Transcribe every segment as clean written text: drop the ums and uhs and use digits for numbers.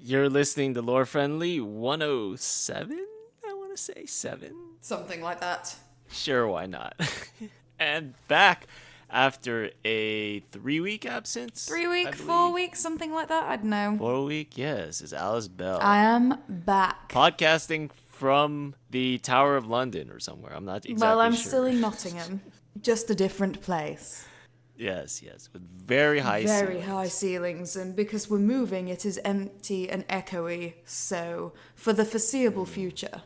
You're listening to Lore Friendly 107? I want to say 7. Something like that. Sure, why not? And back after a 3-week absence. 3 week, 4 weeks, something like that. I don't know. 4 week, yes, is Alice Bell. I am back. Podcasting from the Tower of London or somewhere. I'm not exactly sure. Well, I'm still in Nottingham. Just a different place. Yes, with very high ceilings. Very high ceilings, and because we're moving, it is empty and echoey, so for the foreseeable future,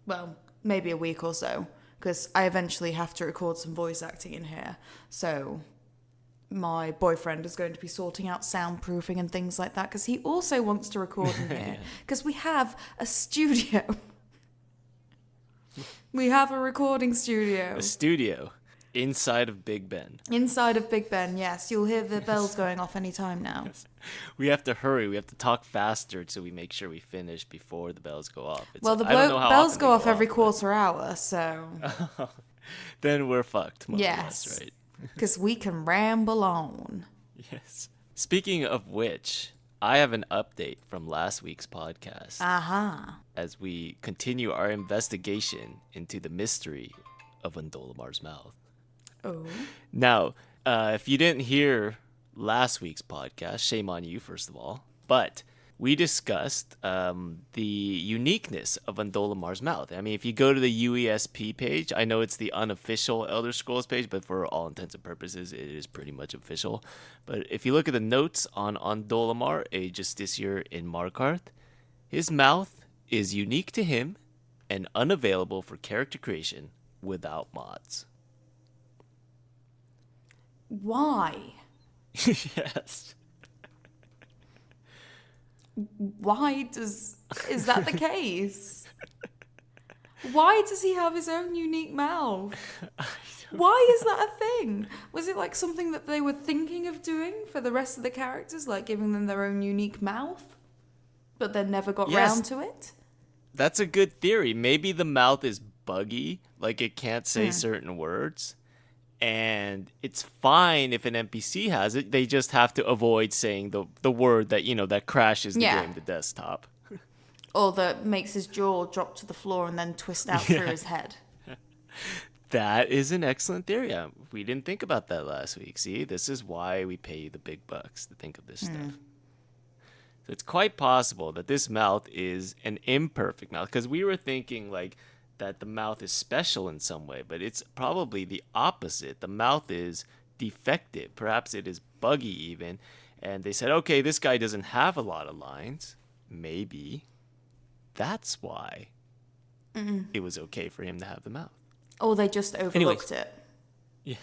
well, maybe a week or so, because I eventually have to record some voice acting in here, so my boyfriend is going to be sorting out soundproofing and things like that, because he also wants to record in here, because we have a studio. We have a recording studio. A studio. Inside of Big Ben. Inside of Big Ben, yes. You'll hear the bells going off any time now. Yes. We have to hurry. We have to talk faster so we make sure we finish before the bells go off. Well, the bells go off every quarter hour, so... Then we're fucked. Yes. Right? Because we can ramble on. Yes. Speaking of which, I have an update from last week's podcast. Aha. As we continue our investigation into the mystery of Ondolemar's mouth. Oh. Now, if you didn't hear last week's podcast, shame on you, first of all. But we discussed the uniqueness of Ondolamar's mouth. I mean, if you go to the UESP page, I know it's the unofficial Elder Scrolls page, but for all intents and purposes, it is pretty much official. But if you look at the notes on Ondolemar, a Justiciar in Markarth, his mouth is unique to him and unavailable for character creation without mods. Why? Yes. Why is that the case? Why does he have his own unique mouth? Why is that a thing? Was it like something that they were thinking of doing for the rest of the characters, like giving them their own unique mouth, but then never got round to it? That's a good theory. Maybe the mouth is buggy, like it can't say certain words. And it's fine if an NPC has it. They just have to avoid saying the word that, that crashes the game to desktop. Or that makes his jaw drop to the floor and then twist out through his head. That is an excellent theory. We didn't think about that last week. See, this is why we pay you the big bucks to think of this stuff. So it's quite possible that this mouth is an imperfect mouth. Because we were thinking, that the mouth is special in some way, but it's probably the opposite. The mouth is defective. Perhaps it is buggy even. And they said, okay, this guy doesn't have a lot of lines. Maybe that's why it was okay for him to have the mouth. Or they just overlooked it. Yeah,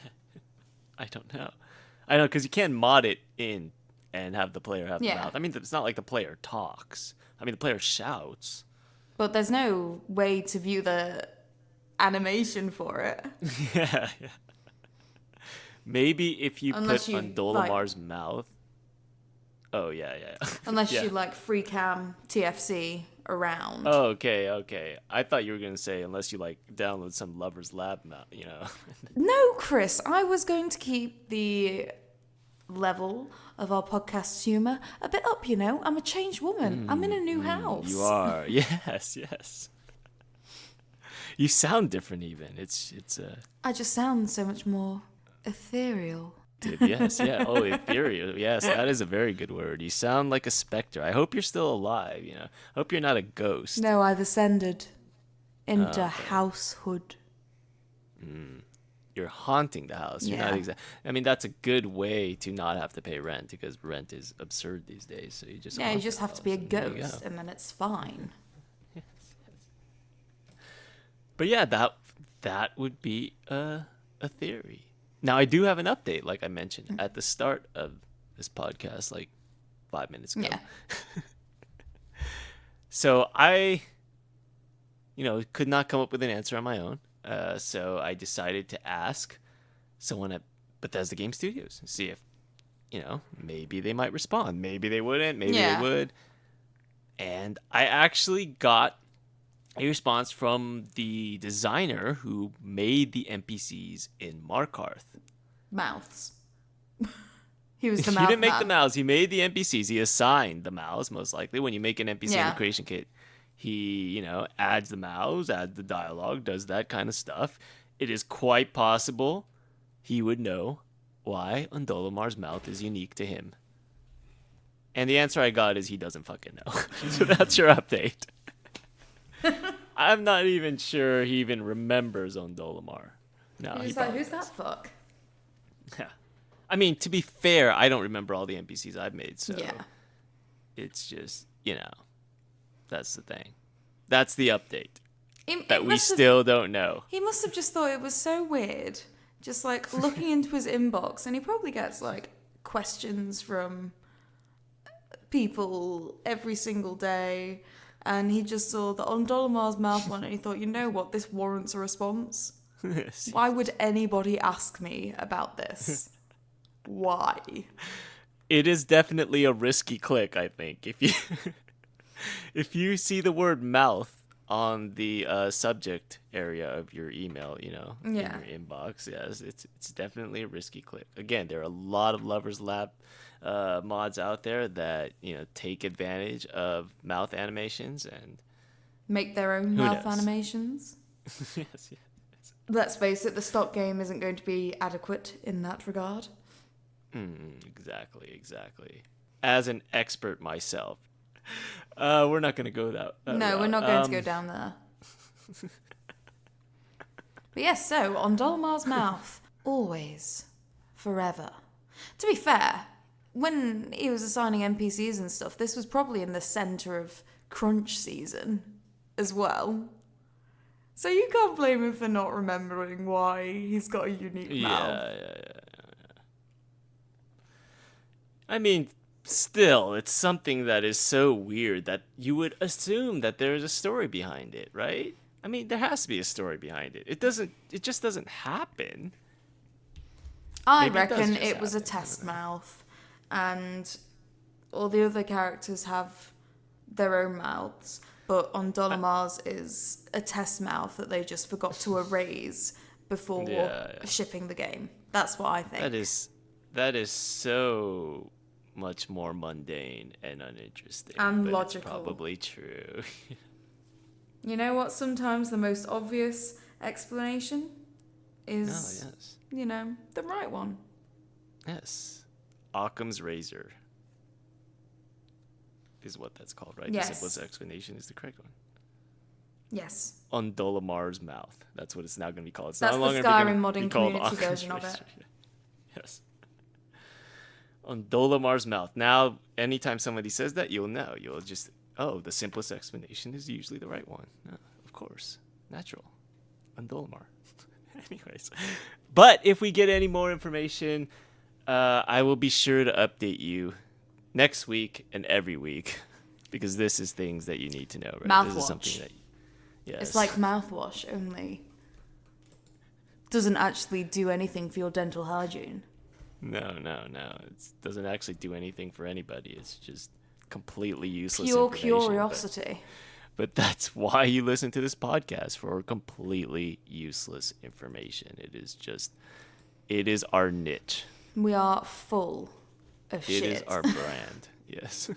I don't know. I know, because you can't mod it in and have the player have the mouth. I mean, it's not like the player talks. I mean, the player shouts. But there's no way to view the animation for it. Yeah. Maybe if you put Ondolamar's mouth. Oh, yeah. Unless you free cam TFC around. Oh, okay. I thought you were going to say unless you download some Lover's Lab mouth, No, Chris, I was going to keep the level of our podcast's humor a bit up, I'm a changed woman. I'm in a new house. You are. Yes. You sound different even. It's I just sound so much more ethereal. Yes, yeah. Oh, ethereal. Yes, that is a very good word. You sound like a specter. I hope you're still alive, I hope you're not a ghost. No, I've ascended into househood. You're haunting the house. You're not I mean, that's a good way to not have to pay rent because rent is absurd these days. So you just have to be a ghost, and then it's fine. Yes. But yeah, that would be a theory. Now I do have an update, like I mentioned at the start of this podcast, 5 minutes ago. Yeah. So I, could not come up with an answer on my own. So I decided to ask someone at Bethesda Game Studios and see if, maybe they might respond. Maybe they wouldn't. Maybe they would. And I actually got a response from the designer who made the NPCs in Markarth. Mouths. He was the He mouth didn't make man. the mouths. He made the NPCs. He assigned the mouths, most likely. When you make an NPC in the creation kit, he, adds the mouths, adds the dialogue, does that kind of stuff. It is quite possible he would know why Ondolemar's mouth is unique to him. And the answer I got is he doesn't fucking know. So that's your update. I'm not even sure he even remembers Ondolemar. No, Who's that fuck? Yeah. I mean, to be fair, I don't remember all the NPCs I've made, so it's just, that's the thing. That's the update that we still don't know. He must have just thought it was so weird, just like looking into his inbox, and he probably gets like questions from people every single day, and he just saw the Ondolemar's mouth one, and he thought, you know what, this warrants a response. Why would anybody ask me about this? Why? It is definitely a risky click, I think. If you see the word mouth on the subject area of your email, in your inbox, yes, it's definitely a risky click. Again, there are a lot of Lovers Lab mods out there that take advantage of mouth animations and make their own mouth animations. Yes. Let's face it, the stock game isn't going to be adequate in that regard. Exactly. As an expert myself, we're not going to go that route. We're not going to go down there. But yes, so Ondolemar's mouth, always, forever. To be fair, when he was assigning NPCs and stuff, this was probably in the center of crunch season as well. So you can't blame him for not remembering why he's got a unique mouth. Yeah. I mean, still, it's something that is so weird that you would assume that there's a story behind it, right? I mean, there has to be a story behind it. It just doesn't happen. I reckon it was a test mouth, and all the other characters have their own mouths, but Ondolemar's is a test mouth that they just forgot to erase before shipping the game. That's what I think. That is so much more mundane and uninteresting. And but logical. It's probably true. You know what? Sometimes the most obvious explanation is, the right one. Yes. Occam's razor is what that's called, right? Yes. The simplest explanation is the correct one. Yes. Ondolamar's mouth. That's what it's now going to be called. It's That's no the longer Skyrim modding be called community Occam's version of it. razor. Yes. Ondolamar's mouth. Now, anytime somebody says that, you'll know. You'll just, the simplest explanation is usually the right one. No, of course. Natural. Ondolemar. Anyways. But if we get any more information, I will be sure to update you next week and every week, because this is things that you need to know, right? Mouthwatch. This is something that, yes. It's like mouthwash, only doesn't actually do anything for your dental hygiene. No. It doesn't actually do anything for anybody. It's just completely useless Pure information. curiosity. But that's why you listen to this podcast, for completely useless information. It is our niche. We are full of shit. It is our brand. Yes.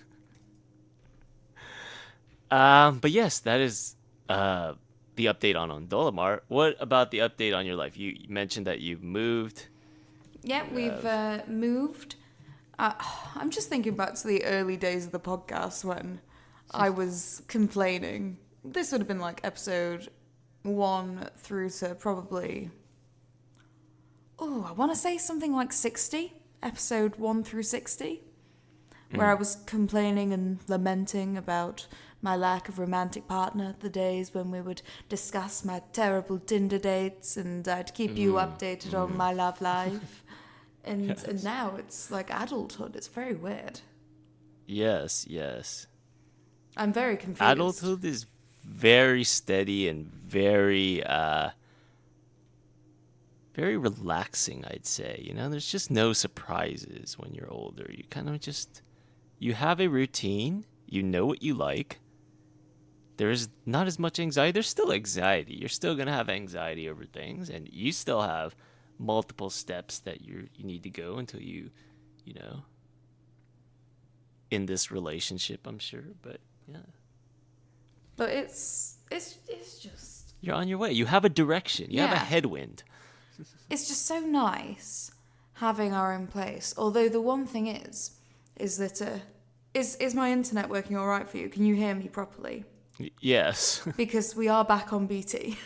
But yes, that is the update on Ondolemar. What about the update on your life? You mentioned that you've moved. Yeah, we've moved. I'm just thinking back to the early days of the podcast when I was complaining. This would have been like episode 1 through to probably, I want to say something like 60. Episode 1 through 60. Where I was complaining and lamenting about my lack of romantic partner, the days when we would discuss my terrible Tinder dates, and I'd keep you updated on my love life. And now it's like adulthood. It's very weird. Yes. I'm very confused. Adulthood is very steady and very very relaxing, I'd say. There's just no surprises when you're older. You kind of you have a routine. You know what you like. There's not as much anxiety. There's still anxiety. You're still going to have anxiety over things, and you still have multiple steps that you need to go until you in this relationship, I'm sure. But yeah, But it's just you're on your way. You have a direction. You have a Yeah. headwind. it's just so nice having our own place. Although the one thing is that is my internet working all right for you? Can you hear me properly? Yes. Because we are back on BT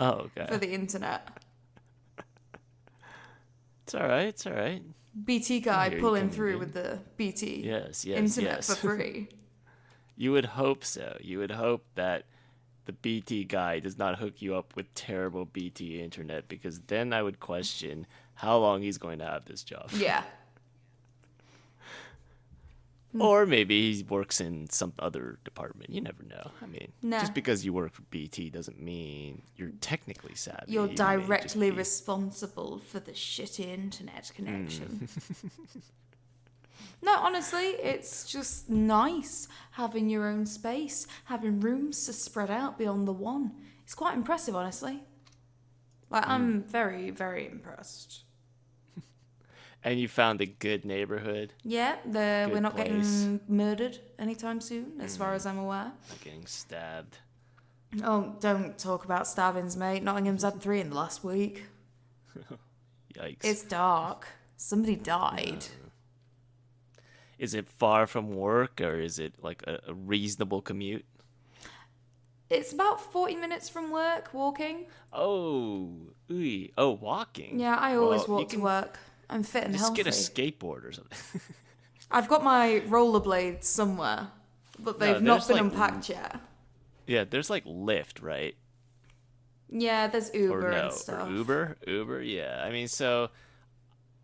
Oh, for okay. the internet. It's all right. It's all right. BT guy hear you pulling coming through in. with the BT Yes, yes, internet yes. for free. You would hope so. You would hope that the BT guy does not hook you up with terrible BT internet, because then I would question how long he's going to have this job. Yeah. Or maybe he works in some other department. You never know. I mean, Nah. just because you work for BT doesn't mean you're technically savvy. You're You may just directly be- responsible for the shitty internet connection. No, honestly, it's just nice having your own space, having rooms to spread out beyond the one. It's quite impressive, honestly. Like, I'm very, very impressed. And you found a good neighborhood, Yeah, we're Good not place. getting murdered anytime soon, as far as I'm aware. not getting stabbed. Oh, don't talk about stabbings, mate. Nottingham's had 3 in the last week. Yikes. It's dark. Somebody died. Is it far from work, or is it like a reasonable commute? It's about 40 minutes from work, walking. Oh, ooey. Oh, walking. Yeah, I always Well, you walk to can work. I'm fit and Just healthy. get a skateboard or something. I've got my rollerblades somewhere, but they've not there's, been like, unpacked yet. Yeah, there's like Lyft, right? Yeah, there's Uber Or no, and stuff. or Uber, yeah. I mean, so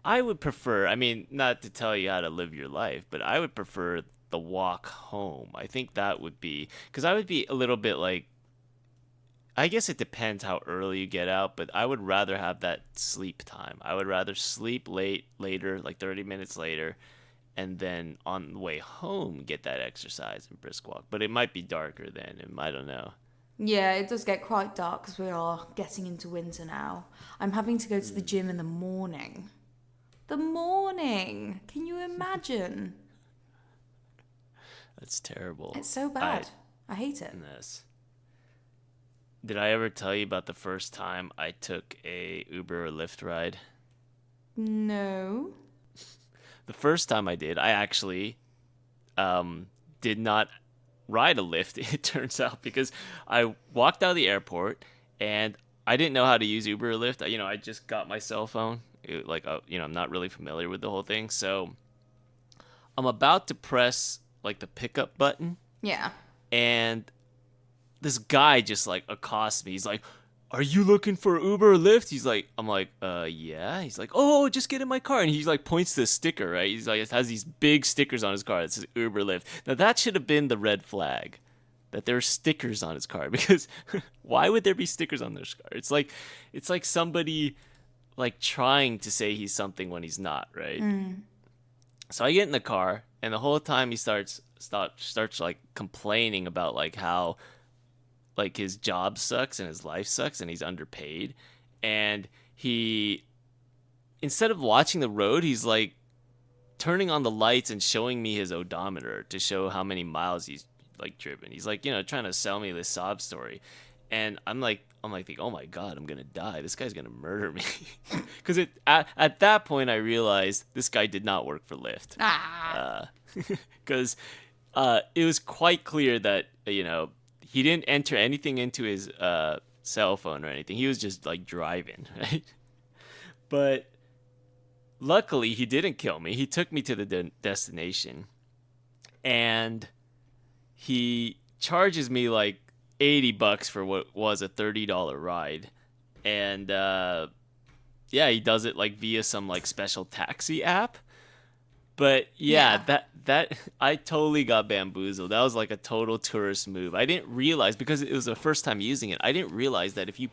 I would prefer, I mean, not to tell you how to live your life, but I would prefer the walk home. I think that would be, because I would be a little bit like, I guess it depends how early you get out, but I would rather have that sleep time. I would rather sleep later, like 30 minutes later, and then on the way home get that exercise and brisk walk. But it might be darker then, and I don't know. Yeah, it does get quite dark because we are getting into winter now. I'm having to go to the gym in the morning. The morning! Can you imagine? That's terrible. It's so bad. I hate it. Goodness. Did I ever tell you about the first time I took a Uber or Lyft ride? No. The first time I did, I actually did not ride a Lyft, it turns out, because I walked out of the airport and I didn't know how to use Uber or Lyft. I just got my cell phone. I'm not really familiar with the whole thing. So I'm about to press like the pickup button, Yeah. and this guy just like accosts me. He's like, "Are you looking for Uber or Lyft?" I'm like, yeah. He's like, "Oh, just get in my car." And he like points to the sticker, right? He's like, it has these big stickers on his car that says Uber Lyft. Now that should have been the red flag, that there are stickers on his car, because why would there be stickers on their car? It's like somebody like trying to say he's something when he's not, right? So I get in the car, and the whole time he starts like complaining about like how like his job sucks and his life sucks and he's underpaid, and he, instead of watching the road, he's like turning on the lights and showing me his odometer to show how many miles he's like driven. He's like, trying to sell me this sob story, and I'm like thinking, oh my god, I'm gonna die. This guy's gonna murder me. Because at that point I realized this guy did not work for Lyft. Because it was quite clear that he didn't enter anything into his cell phone or anything. He was just like driving, right? But luckily he didn't kill me. He took me to the destination, and he charges me like $80 for what was a $30 ride. And yeah, he does it like via some like special taxi app. But yeah, that I totally got bamboozled. That was like a total tourist move. I didn't realize, because it was the first time using it, I didn't realize that if you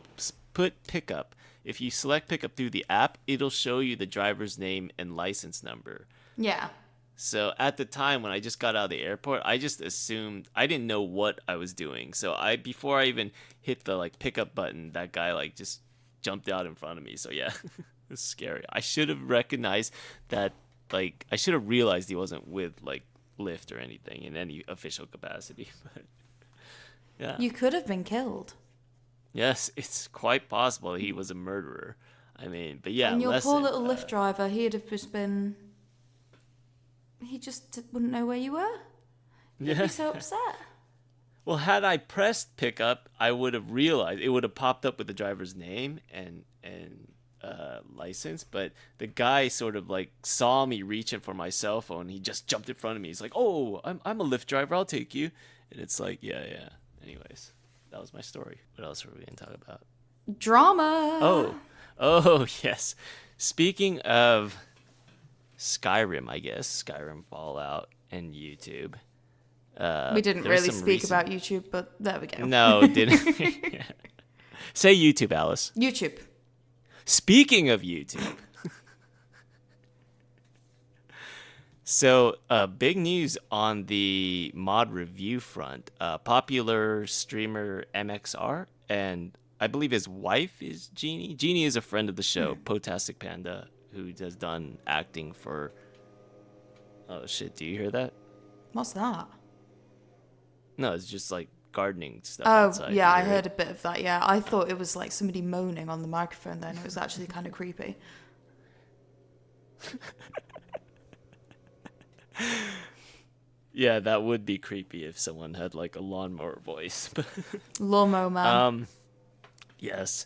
if you select pickup through the app, it'll show you the driver's name and license number. Yeah. So at the time when I just got out of the airport, I just assumed, I didn't know what I was doing. So before I even hit the like pickup button, that guy like just jumped out in front of me. So yeah, it's scary. I should have recognized that like I should have realized he wasn't with like Lyft or anything in any official capacity. But yeah, You could have been killed. yes, it's quite possible he was a murderer. I mean, but yeah, And your poor lesson. little Lyft driver, he'd have just been. He just wouldn't know where you were. He'd Yeah. be so upset. Well, had I pressed pickup, I would have realized it would have popped up with the driver's name and license. But the guy sort of like saw me reaching for my cell phone. He just jumped in front of me. He's like, "Oh, I'm a Lyft driver. I'll take you." And it's like, yeah. Anyways, that was my story. What else were we gonna talk about? Drama. Oh yes. Speaking of Skyrim, I guess Skyrim, Fallout, and YouTube. We didn't there's really some speak recent- about YouTube, but there we go. No, didn't. Yeah. Say YouTube, Alice. YouTube. Speaking of YouTube. So, big news on the mod review front. Popular streamer MXR, and I believe his wife is Jeannie. Jeannie is a friend of the show, Potastic Panda, who has done acting for... Oh, shit, do you hear that? What's that? No, it's just like gardening stuff Oh, outside. yeah, You I hear heard it? a bit of that, yeah. I thought it was like somebody moaning on the microphone then. It was actually kind of creepy. Yeah, that would be creepy if someone had like a lawnmower voice. Lawnmower man. Yes.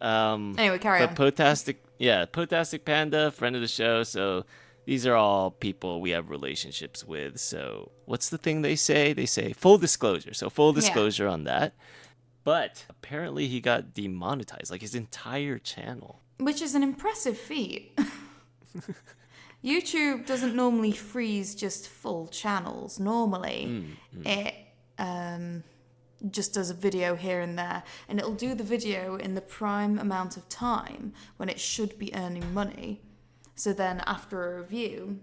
Anyway, carry on. Potastic Panda, friend of the show. So these are all people we have relationships with. So what's the thing they say? They say full disclosure. So full disclosure on that. But apparently he got demonetized, like his entire channel. Which is an impressive feat. YouTube doesn't normally freeze just full channels. Normally, it just does a video here and there, and it'll do the video in the prime amount of time when it should be earning money. So then after a review,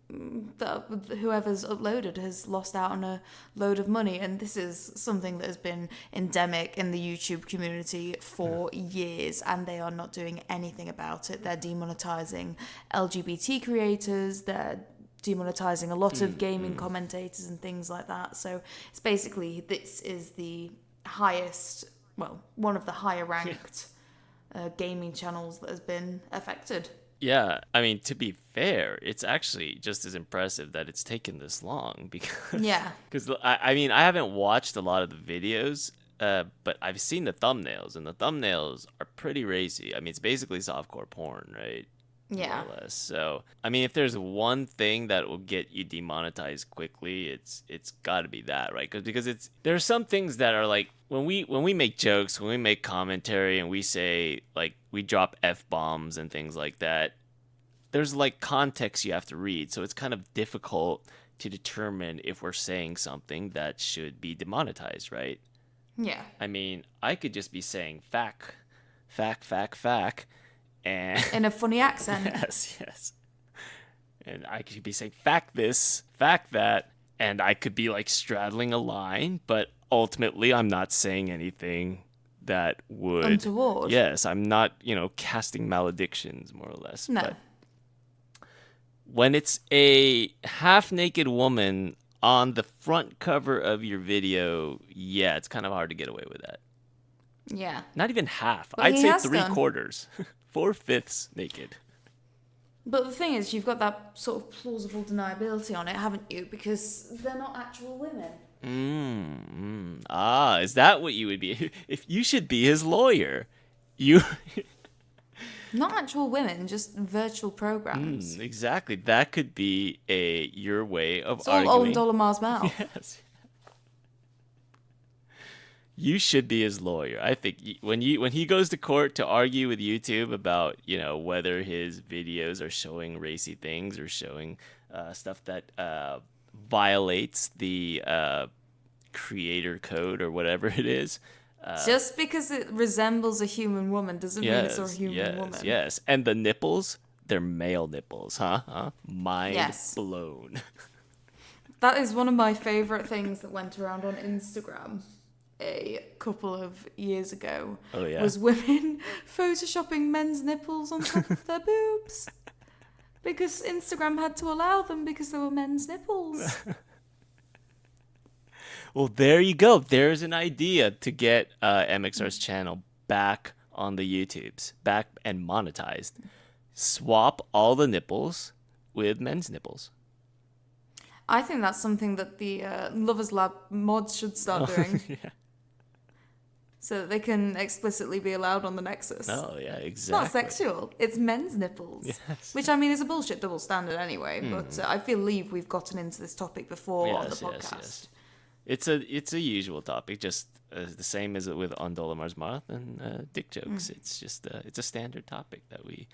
whoever's uploaded has lost out on a load of money, and this is something that has been endemic in the YouTube community for years, and they are not doing anything about it. They're demonetizing LGBT creators, they're demonetizing a lot of gaming commentators and things like that. So it's basically, this is the highest, well, one of the higher ranked gaming channels that has been affected. Yeah, I mean, to be fair, it's actually just as impressive that it's taken this long because Yeah. because I mean, I haven't watched a lot of the videos, but I've seen the thumbnails, and the thumbnails are pretty racy. I mean, it's basically softcore porn, right? Yeah. More or less. So, I mean, if there's one thing that will get you demonetized quickly, it's got to be that, right? Because there are some things that are like when we make jokes, when we make commentary, and we say like we drop F-bombs and things like that. There's like context you have to read, so it's kind of difficult to determine if we're saying something that should be demonetized, right? Yeah. I mean, I could just be saying fact, and In a funny accent. yes. And I could be saying fact this, fact that, and I could be like straddling a line, but ultimately I'm not saying anything that would Untoward. Yes, I'm not, casting maledictions more or less. No. But when it's a half-naked woman on the front cover of your video, yeah, it's kind of hard to get away with that. Yeah. Not even half. But I'd he say has 3/4. 4/5 naked. But the thing is, you've got that sort of plausible deniability on it, haven't you? Because they're not actual women. Is that what you would be? If you should be his lawyer. You Not actual women, just virtual programs. exactly. That could be your way of It's all arguing. Ondolamar's mouth. Yes. You should be his lawyer. I think when he goes to court to argue with YouTube about whether his videos are showing racy things or showing stuff that violates the creator code or whatever it is. Just because it resembles a human woman doesn't mean it's a human woman. Yes. And the nipples, they're male nipples, huh? Mind Yes. blown. That is one of my favourite things that went around on Instagram a couple of years ago. Oh, yeah. Was women photoshopping men's nipples on top of their boobs. Because Instagram had to allow them because they were men's nipples. Well, there you go. There's an idea to get MXR's channel back on the YouTubes, back and monetized. Swap all the nipples with men's nipples. I think that's something that the Lovers Lab mods should start doing. Yeah. So that they can explicitly be allowed on the Nexus. Oh, yeah, exactly. It's not sexual. It's men's nipples. Yes. Which, I mean, is a bullshit double standard anyway. But I believe we've gotten into this topic before on the podcast. It's a usual topic, just the same as with Ondolamar's mouth and dick jokes. It's just it's a standard topic that we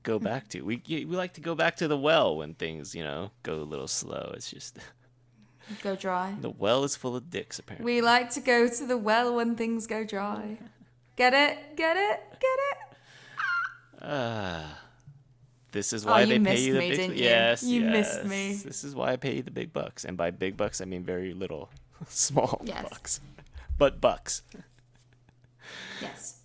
go back to. We like to go back to the well when things, go a little slow. It's just... Go dry. The well is full of dicks, apparently. We like to go to the well when things go dry. Get it? Get it? Get it? This is why they pay you the me, big... Didn't you? Yes, you yes. missed me. This is why I pay you the big bucks. And by big bucks, I mean very little. Small Yes. bucks. But bucks. Yes.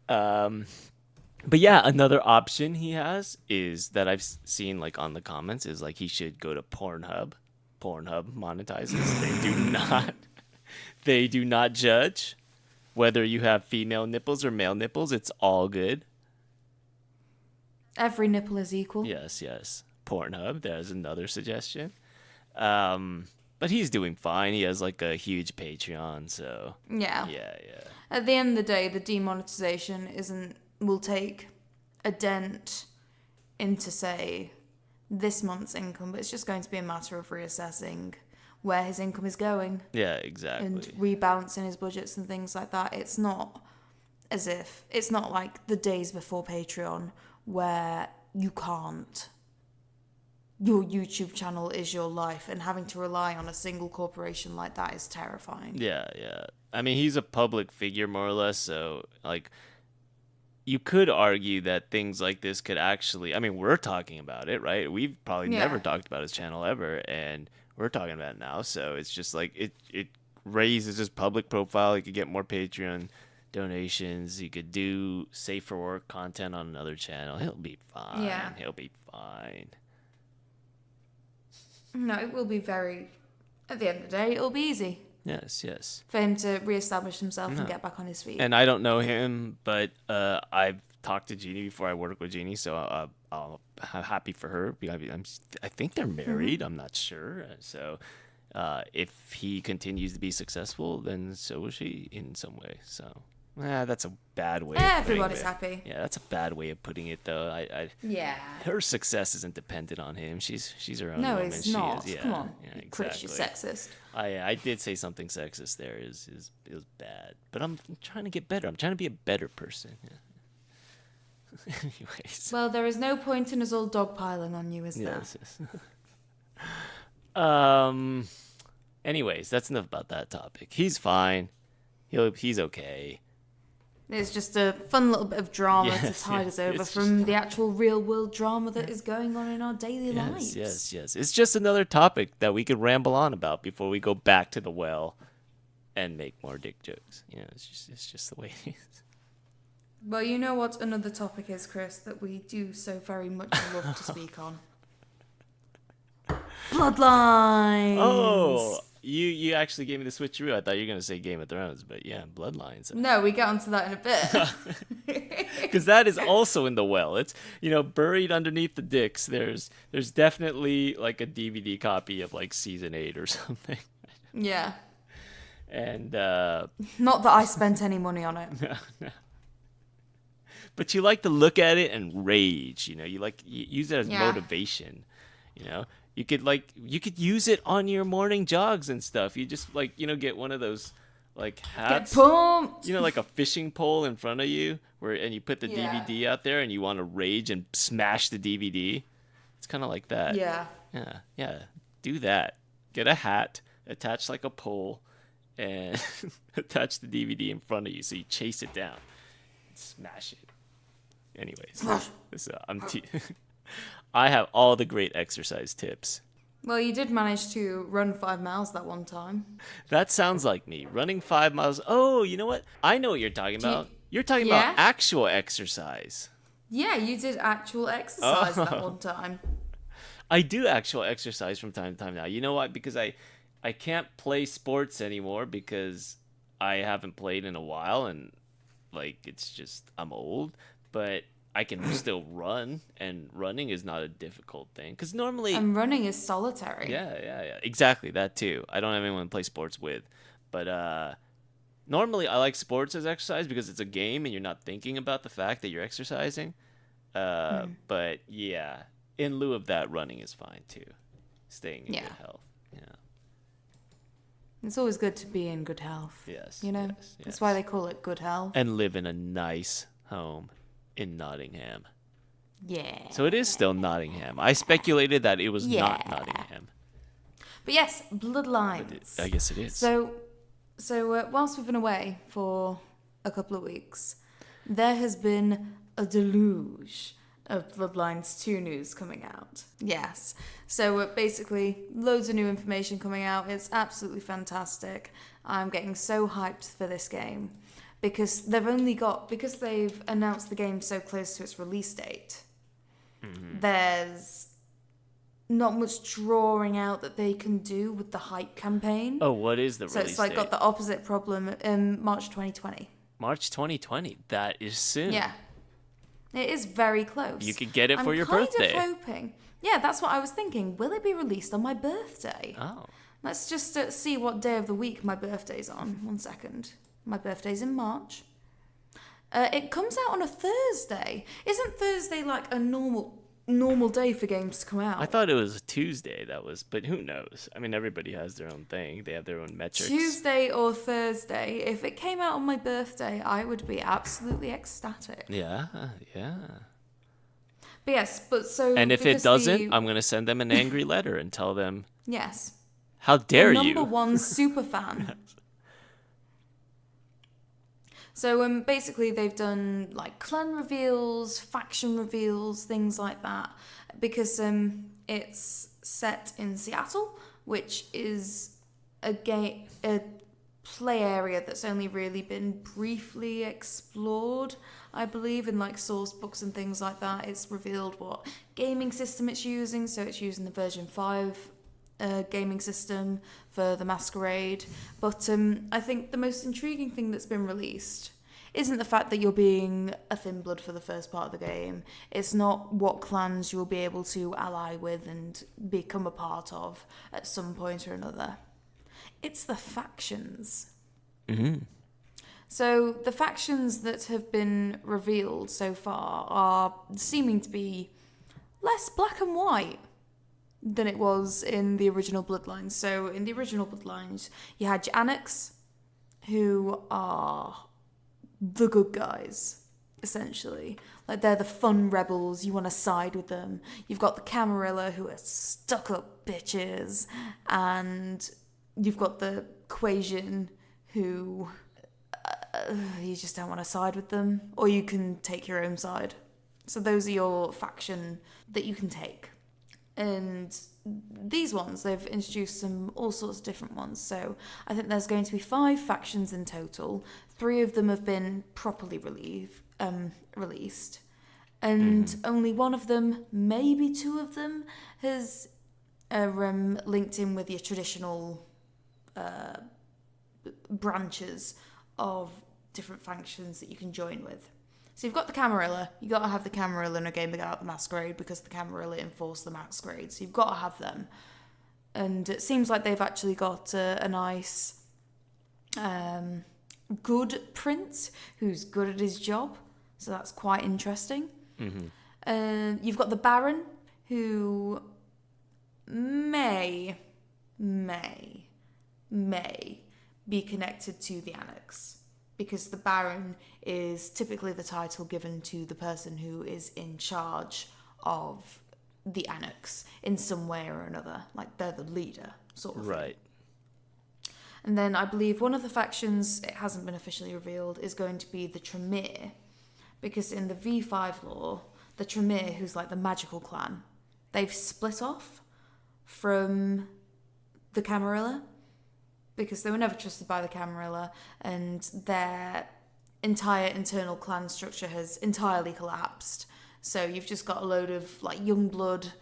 But yeah, another option he has is that I've seen like on the comments is like he should go to Pornhub. Pornhub monetizes. They do not judge whether you have female nipples or male nipples. It's all good. Every nipple is equal. Yes. Pornhub, there's another suggestion. But he's doing fine. He has like a huge Patreon, so Yeah. Yeah. At the end of the day, the demonetization will take a dent into, say, this month's income, but it's just going to be a matter of reassessing where his income is going. Yeah, exactly. And rebalancing his budgets and things like that. It's not like the days before Patreon where you can't. Your YouTube channel is your life, and having to rely on a single corporation like that is terrifying. Yeah. I mean, he's a public figure more or less, so like you could argue that things like this could actually, I mean, we're talking about it, right? We've probably never talked about his channel ever, and we're talking about it now. So it's just like it raises his public profile. He could get more Patreon donations. He could do safe for work content on another channel. He'll be fine. Yeah. He'll be fine. No, it will be at the end of the day, it'll be easy. Yes. For him to reestablish himself and get back on his feet. And I don't know him, but I've talked to Jeannie before. I worked with Jeannie, so I'm happy for her. I think they're married. I'm not sure. So if he continues to be successful, then so will she in some way. So that's a bad way. Everybody's happy. Yeah, that's a bad way of putting it, though. Yeah. Her success isn't dependent on him. She's her own No, woman. it's not. She is, yeah, Come on. yeah, exactly. Pretty sexist. I did say something sexist there. It was bad, but I'm trying to get better. I'm trying to be a better person. Yeah. Anyways. Well, there is no point in us all dogpiling on you, is there? Yes. Anyways, that's enough about that topic. He's fine. He's okay. It's just a fun little bit of drama to tide us over from the actual real world drama that is going on in our daily lives. Yes. It's just another topic that we could ramble on about before we go back to the well and make more dick jokes. It's just the way it is. Well, you know what another topic is, Chris, that we do so very much love to speak on? Bloodlines! Oh! You actually gave me the switcheroo. I thought you were going to say Game of Thrones, but yeah, Bloodlines. No, we get onto that in a bit. Because that is also in the well. It's, buried underneath the dicks. There's definitely like a DVD copy of like season 8 or something. Yeah. And not that I spent any money on it. No. But you like to look at it and rage. You use it as motivation. You could use it on your morning jogs and stuff. You just get one of those like hats. Get pumped. Like a fishing pole in front of you and you put the DVD out there and you want to rage and smash the DVD. It's kind of like that. Yeah. Yeah. Do that. Get a hat, attach like a pole, and attach the DVD in front of you so you chase it down and smash it. Anyways, I have all the great exercise tips. Well, you did manage to run 5 miles that one time. That sounds like me. Running 5 miles. Oh, you know what? I know what you're talking about. You're talking about actual exercise. Yeah, you did actual exercise that one time. I do actually exercise from time to time now. You know why? Because I can't play sports anymore because I haven't played in a while, and like it's just I'm old, but I can still run, and running is not a difficult thing. Because normally, And running is solitary. yeah, exactly that too. I don't have anyone to play sports with, but normally I like sports as exercise because it's a game and you're not thinking about the fact that you're exercising. But yeah, in lieu of that, running is fine too. Staying in Yeah. good health. Yeah. It's always good to be in good health. Yes. You know? Yes, That's yes. why they call it good health. And live in a nice home in Nottingham. Yeah. So it is still Nottingham. I speculated that it was not Yeah. Nottingham. But yes, bloodlines. I guess it is. So whilst we've been away for a couple of weeks, there has been a deluge of Bloodlines 2 news coming out. Yes. So basically, loads of new information coming out. It's absolutely fantastic. I'm getting so hyped for this game because they've announced the game so close to its release date. Mm-hmm. There's not much drawing out that they can do with the hype campaign. Oh, what is the So release it's like date? got the opposite problem in March 2020. March 2020. That is soon. Yeah. It is very close. You could get it for your I'm birthday. kind of hoping. Yeah, that's what I was thinking. Will it be released on my birthday? Oh. Let's just see what day of the week my birthday's on. 1 second. My birthday's in March. It comes out on a Thursday. Isn't Thursday like a normal day for games to come out? I thought it was a Tuesday. But who knows? I mean, everybody has their own thing. They have their own metrics. Tuesday or Thursday. If it came out on my birthday, I would be absolutely ecstatic. Yeah. But yes, And if it because doesn't, I'm going to send them an angry letter and tell them, yes, how dare the you? number one super fan. So basically they've done like clan reveals, faction reveals, things like that, because it's set in Seattle, which is a play area that's only really been briefly explored, I believe, in like source books and things like that. It's revealed what gaming system it's using, so it's using the version 5 gaming system for the Masquerade. But I think the most intriguing thing that's been released isn't the fact that you're being a thin blood for the first part of the game. It's not what clans you'll be able to ally with and become a part of at some point or another. It's the factions. Mm-hmm. So the factions that have been revealed so far are seeming to be less black and white than it was in the original Bloodlines. So in the original Bloodlines, you had your Annex, who are the good guys, essentially. Like, they're the fun rebels. You want to side with them. You've got the Camarilla, who are stuck-up bitches. And you've got the Quasian, who you just don't want to side with them. Or you can take your own side. So those are your faction that you can take. And these ones, they've introduced all sorts of different ones. So I think there's going to be 5 factions in total. 3 of them have been properly released. And only one of them, maybe 2 of them, has linked in with your traditional branches of different factions that you can join with. So you've got the Camarilla. You've got to have the Camarilla in a game about the Masquerade because the Camarilla enforce the Masquerade. So you've got to have them. And it seems like they've actually got a nice, good prince who's good at his job. So that's quite interesting. Mm-hmm. You've got the Baron, who may be connected to the Annex. Because the Baron is typically the title given to the person who is in charge of the Annex in some way or another. Like, they're the leader, sort of Right. thing. And then I believe one of the factions, it hasn't been officially revealed, is going to be the Tremere. Because in the V5 lore, the Tremere, who's like the magical clan, they've split off from the Camarilla. Because they were never trusted by the Camarilla, and their entire internal clan structure has entirely collapsed. So you've just got a load of like young blood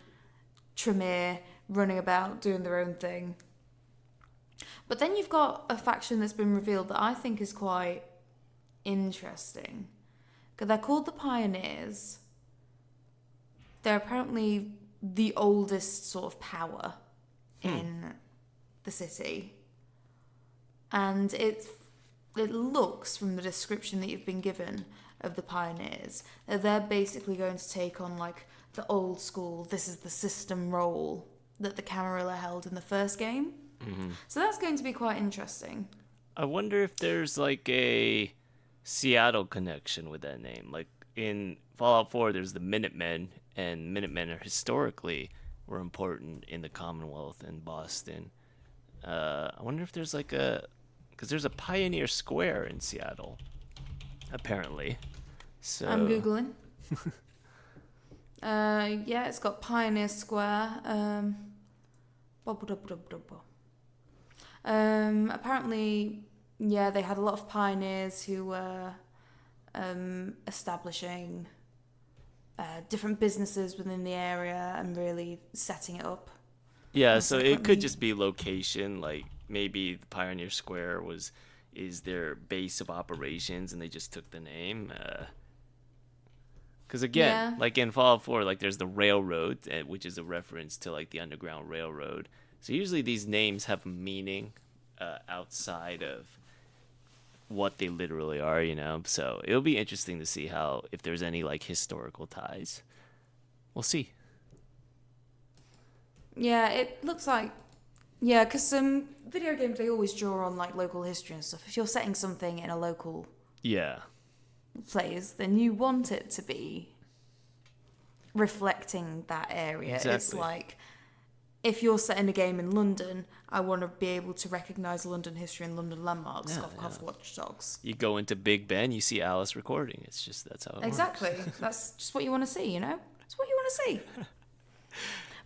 Tremere running about doing their own thing. But then you've got a faction that's been revealed that I think is quite interesting. Because they're called the Pioneers. They're apparently the oldest sort of power in the city. And it looks, from the description that you've been given of the Pioneers, that they're basically going to take on like the old school, this is the system role that the Camarilla held in the first game. Mm-hmm. So that's going to be quite interesting. I wonder if there's like a Seattle connection with that name. Like in Fallout 4, there's the Minutemen, and Minutemen are historically were important in the Commonwealth and Boston. I wonder if there's like because there's a Pioneer Square in Seattle, apparently. So I'm Googling. Yeah, it's got Pioneer Square. Apparently, yeah, they had a lot of pioneers who were establishing different businesses within the area and really setting it up. Yeah, so it could just be location. Like maybe the Pioneer Square is their base of operations, and they just took the name. Because again, like in Fallout 4, like there's the railroad, which is a reference to like the Underground Railroad. So usually these names have meaning outside of what they literally are, you know. So it'll be interesting to see if there's any like historical ties. We'll see. Yeah, it looks like, yeah, because some video games, they always draw on like local history and stuff. If you're setting something in a local place, then you want it to be reflecting that area. Exactly. It's like, if you're setting a game in London, I want to be able to recognise London history and London landmarks of watchdogs. You go into Big Ben, you see Alice recording. It's just, that's how it Exactly. works. That's just what you want to see, you know? That's what you want to see.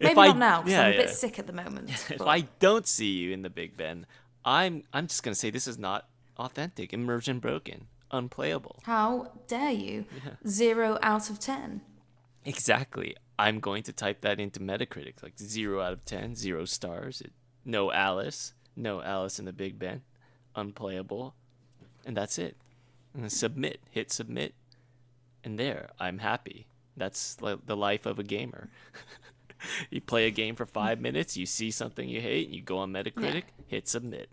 Maybe not now, because I'm a bit sick at the moment. If I don't see you in the Big Ben, I'm just going to say this is not authentic, immersion broken, unplayable. How dare you? 0 out of 10. Exactly. I'm going to type that into Metacritic, like 0 out of 10, 0 stars. No Alice in the Big Ben, unplayable, and that's it. And submit, hit submit, and there, I'm happy. That's the life of a gamer. You play a game for 5 minutes, you see something you hate, and you go on Metacritic, hit submit.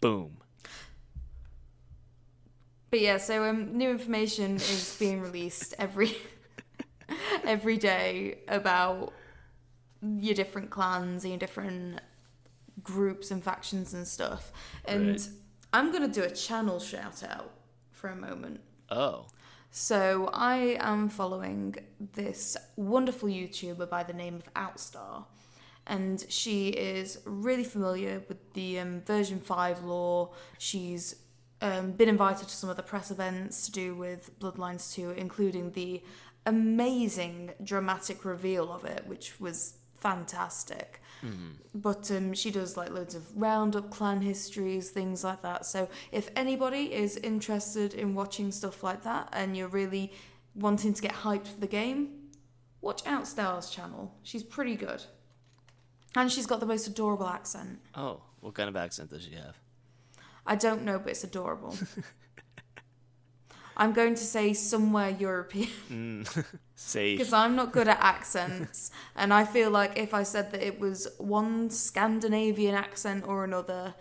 Boom. But yeah, so new information is being released every day about your different clans and your different groups and factions and stuff. And I'm going to do a channel shout out for a moment. Oh. So I am following this wonderful YouTuber by the name of Outstar, and she is really familiar with the version 5 lore. She's been invited to some of the press events to do with Bloodlines 2, including the amazing dramatic reveal of it, which was fantastic. But she does like loads of roundup clan histories, things like that. So if anybody is interested in watching stuff like that and you're really wanting to get hyped for the game, watch Outstar's channel. She's pretty good. And she's got the most adorable accent. Oh, what kind of accent does she have? I don't know, but it's adorable. I'm going to say somewhere European. Safe. Because I'm not good at accents. And I feel like if I said that it was one Scandinavian accent or another,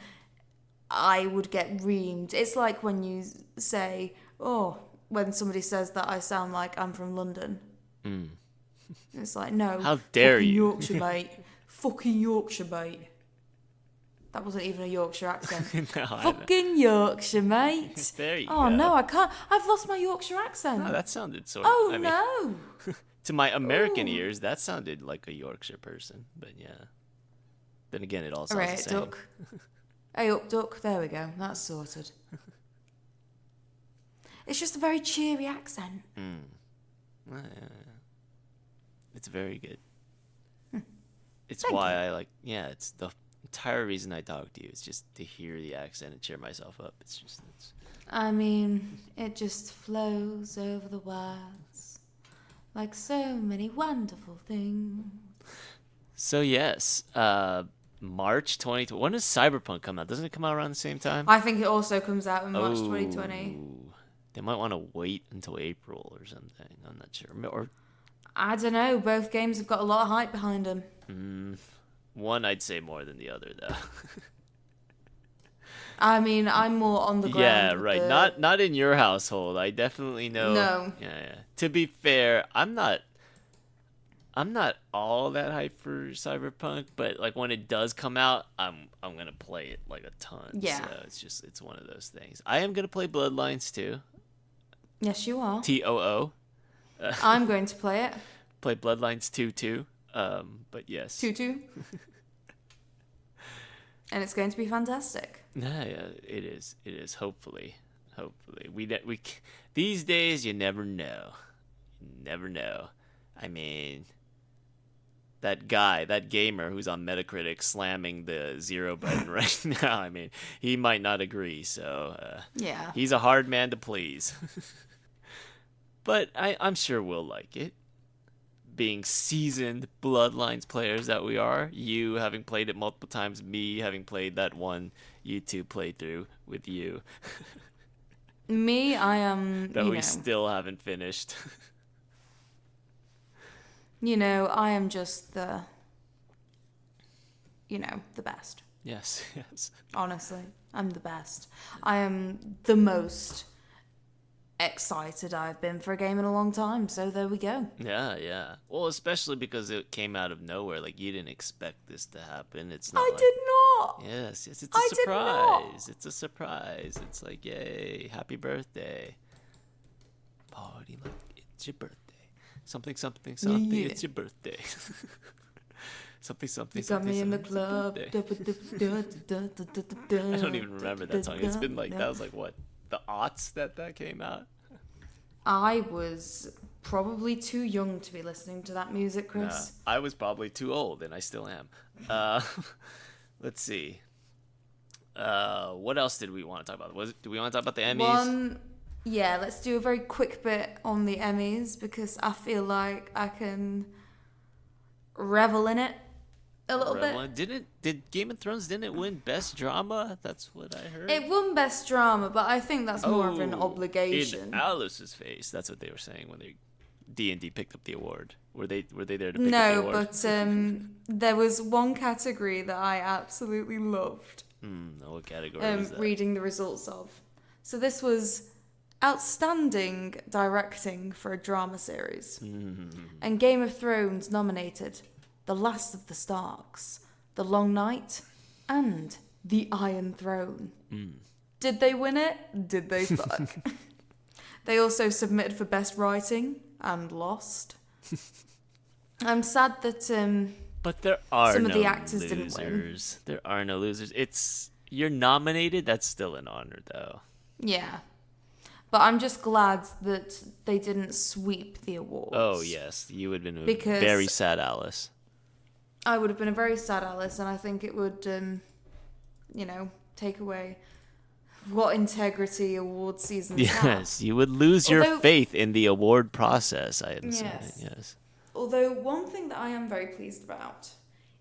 I would get reamed. It's like when you say, when somebody says that I sound like I'm from London. It's like, no. How dare you? Yorkshire, mate. Fucking Yorkshire, mate. That wasn't even a Yorkshire accent. No, fucking Yorkshire, mate. There you go. no, I can't. I've lost my Yorkshire accent. No, that sounded sort of... Oh, no. To my American ears, that sounded like a Yorkshire person. But yeah. Then again, it all sounds the same. Duck. Hey, up, duck. There we go. That's sorted. It's just a very cheery accent. It's very good. It's Thank why you. I like... Yeah, it's the entire reason I talk to you. It's just to hear the accent and cheer myself up. I mean, it just flows over the words like so many wonderful things. So yes, March 2020. When does Cyberpunk come out? Doesn't it come out around the same time? I think it also comes out in March 2020. They might want to wait until April or something. I'm not sure. Or I don't know. Both games have got a lot of hype behind them. one, I'd say more than the other, though. I mean, I'm more on the ground. Yeah, with right. the- Not in your household. I definitely know. No. Yeah. To be fair, I'm not all that hyped for Cyberpunk, but like when it does come out, I'm gonna play it like a ton. Yeah. So it's one of those things. I am gonna play Bloodlines too. Yes, you are. TOO. I'm going to play it. Play Bloodlines 2 too. But yes. 2-2. And it's going to be fantastic. Nah, yeah, it is. It is. Hopefully. We these days you never know. You never know. I mean, that gamer who's on Metacritic slamming the 0 button right now. I mean, he might not agree. So Yeah. he's a hard man to please. But I'm sure we'll like it. Being seasoned Bloodlines players that we are, you having played it multiple times, me having played that one YouTube playthrough with you. Me, I am, that we still haven't finished. I am just the best. Yes. Honestly, I'm the best. I am the most excited I've been for a game in a long time, so there we go. Yeah. Well, especially because it came out of nowhere. Like, you didn't expect this to happen. It's not I like, did not. Yes, it's a I did not. surprise. It's a surprise. It's like, yay, happy birthday. Party like it's your birthday. Something, Yeah. it's your birthday. something, You got me in the club. I don't even remember that song. It's been like, that was like, what, the aughts that came out? I was probably too young to be listening to that music, Chris. I was probably too old, and I still am. Let's see. What else did we want to talk about? Do we want to talk about the Emmys? Yeah, let's do a very quick bit on the Emmys because I feel like I can revel in it a little bit. Did Game of Thrones didn't win Best Drama? That's what I heard. It won Best Drama, but I think that's more of an obligation. In Alice's face, that's what they were saying when D&D picked up the award. Were they there to pick up the No, award? but there was one category that I absolutely loved. What category was that? Reading the results of. So this was outstanding directing for a drama series. And Game of Thrones nominated The Last of the Starks, The Long Night, and The Iron Throne. Did they win it? Did they fuck? They also submitted for Best Writing and lost. I'm sad that but there are some no of the actors losers. didn't win. There are no losers. You're nominated. That's still an honor, though. Yeah. But I'm just glad that they didn't sweep the awards. Oh, yes. You would have been Because very sad, Alice. I would have been a very sad Alice, and I think it would, take away what integrity award seasons have. Yes, you would lose your faith in the award process, I understand. Yes. Although one thing that I am very pleased about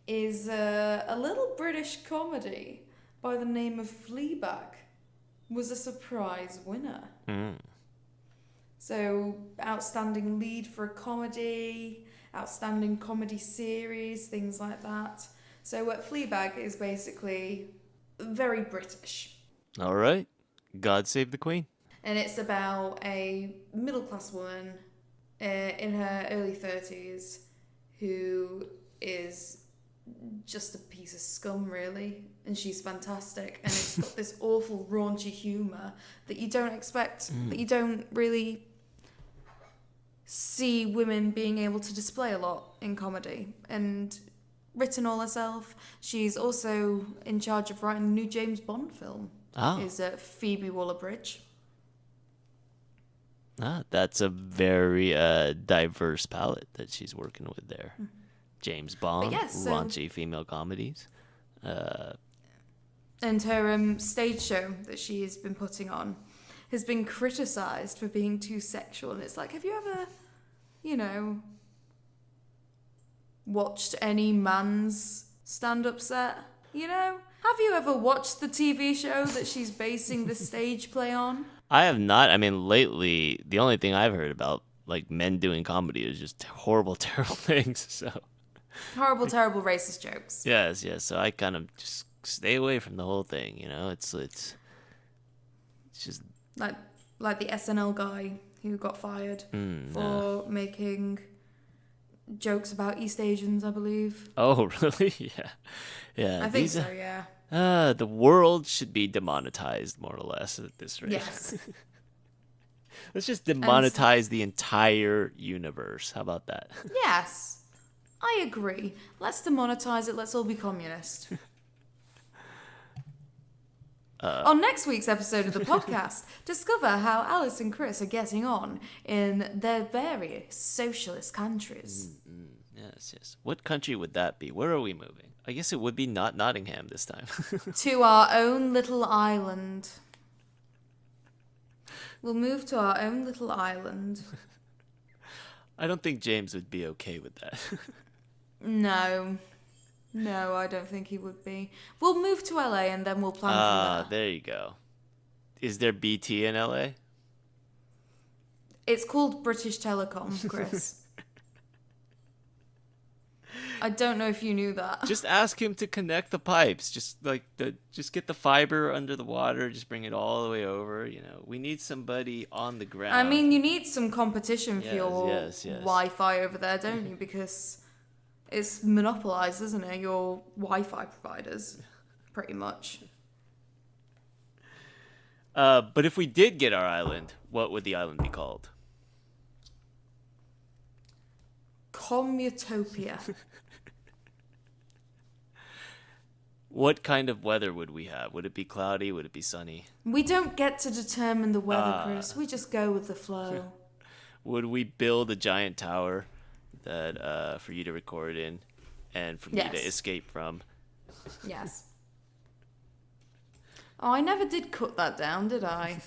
is a little British comedy by the name of Fleabag was a surprise winner. So, outstanding lead for a comedy, outstanding comedy series, things like that. So, Fleabag is basically very British. All right. God save the Queen. And it's about a middle-class woman in her early 30s who is just a piece of scum, really, and she's fantastic, and it's got this awful raunchy humour that you don't expect, that you don't really see women being able to display a lot in comedy. And written all herself, she's also in charge of writing a new James Bond film. Is Phoebe Waller-Bridge. That's a very diverse palette that she's working with there. James Bond, raunchy female comedies. And her stage show that she's been putting on has been criticised for being too sexual. And it's like, have you ever, watched any man's stand-up set, you know? Have you ever watched the TV show that she's basing the stage play on? I have not. I mean, lately, the only thing I've heard about, like, men doing comedy is just horrible, terrible things. So, Horrible, terrible racist jokes. yes. So I kind of just stay away from the whole thing, you know? It's just... Like the SNL guy who got fired for making jokes about East Asians, I believe. Oh, really? Yeah. I think so, yeah. The world should be demonetized, more or less, at this rate. Yes. Let's just demonetize the entire universe. How about that? Yes. I agree. Let's demonetize it. Let's all be communist. On next week's episode of the podcast, discover how Alice and Chris are getting on in their various socialist countries. Yes. What country would that be? Where are we moving? I guess it would be not Nottingham this time. To our own little island. We'll move to our own little island. I don't think James would be okay with that. No, I don't think he would be. We'll move to LA and then we'll plan from there. There you go. Is there BT in LA? It's called British Telecom, Chris. I don't know if you knew that. Just ask him to connect the pipes. Just get the fiber under the water. Just bring it all the way over. You know, we need somebody on the ground. I mean, you need some competition for your yes. Wi-Fi over there, don't you? Because it's monopolized, isn't it? Your Wi-Fi providers, pretty much. But if we did get our island, what would the island be called? Commutopia. What kind of weather would we have? Would it be cloudy? Would it be sunny? We don't get to determine the weather, Chris. We just go with the flow. Would we build a giant tower that for you to record in and for me to escape from? Yes. Oh, I never did cut that down, did I?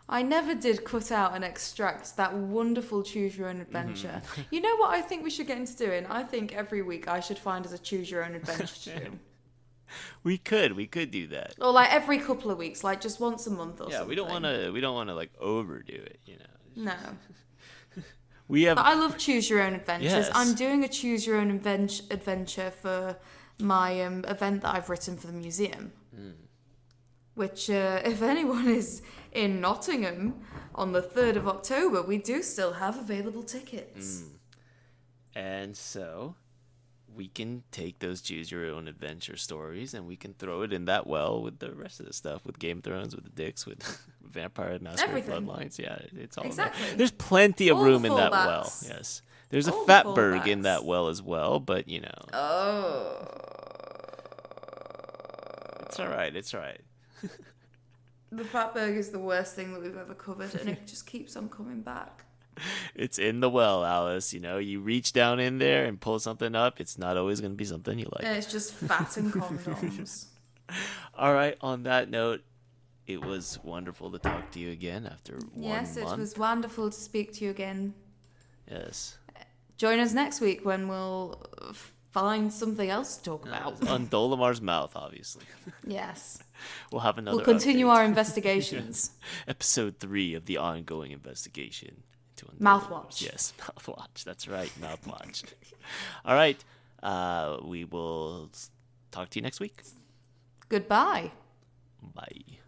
I never did cut out and extract that wonderful choose your own adventure. You know what I think we should get into doing? I think every week I should find us a choose your own adventure to do. We could do that. Or like every couple of weeks, like just once a month or something. Yeah, we don't want to like overdo it, you know. No. We have. But I love choose your own adventures. Yes. I'm doing a choose your own adventure for my event that I've written for the museum. Which, if anyone is in Nottingham on the 3rd of October, we do still have available tickets. And so we can take those choose your own adventure stories and we can throw it in that well with the rest of the stuff, with Game of Thrones, with the Dicks, with Vampire Masquerade Bloodlines. Yeah, it's all Exactly. in there. There's plenty of All room the in that fallbacks. well. Yes. There's a All the fatberg in fallbacks. that well as well, but you know. Oh. It's all right. It's all right. The fatberg is the worst thing that we've ever covered, and it just keeps on coming back. It's in the well, Alice. You know, you reach down in there and pull something up. It's not always going to be something you like. And it's just fat and condoms. All right. On that note, it was wonderful to talk to you again after 1 month. Yes, it was wonderful to speak to you again. Yes. Join us next week when we'll find something else to talk about. Ondolamar's mouth, obviously. Yes. We'll have another We'll continue update. our investigations. Episode 3 of the ongoing investigation into Mouthwatch. Yes, Mouthwatch. That's right, Mouthwatch. All right. We will talk to you next week. Goodbye. Bye.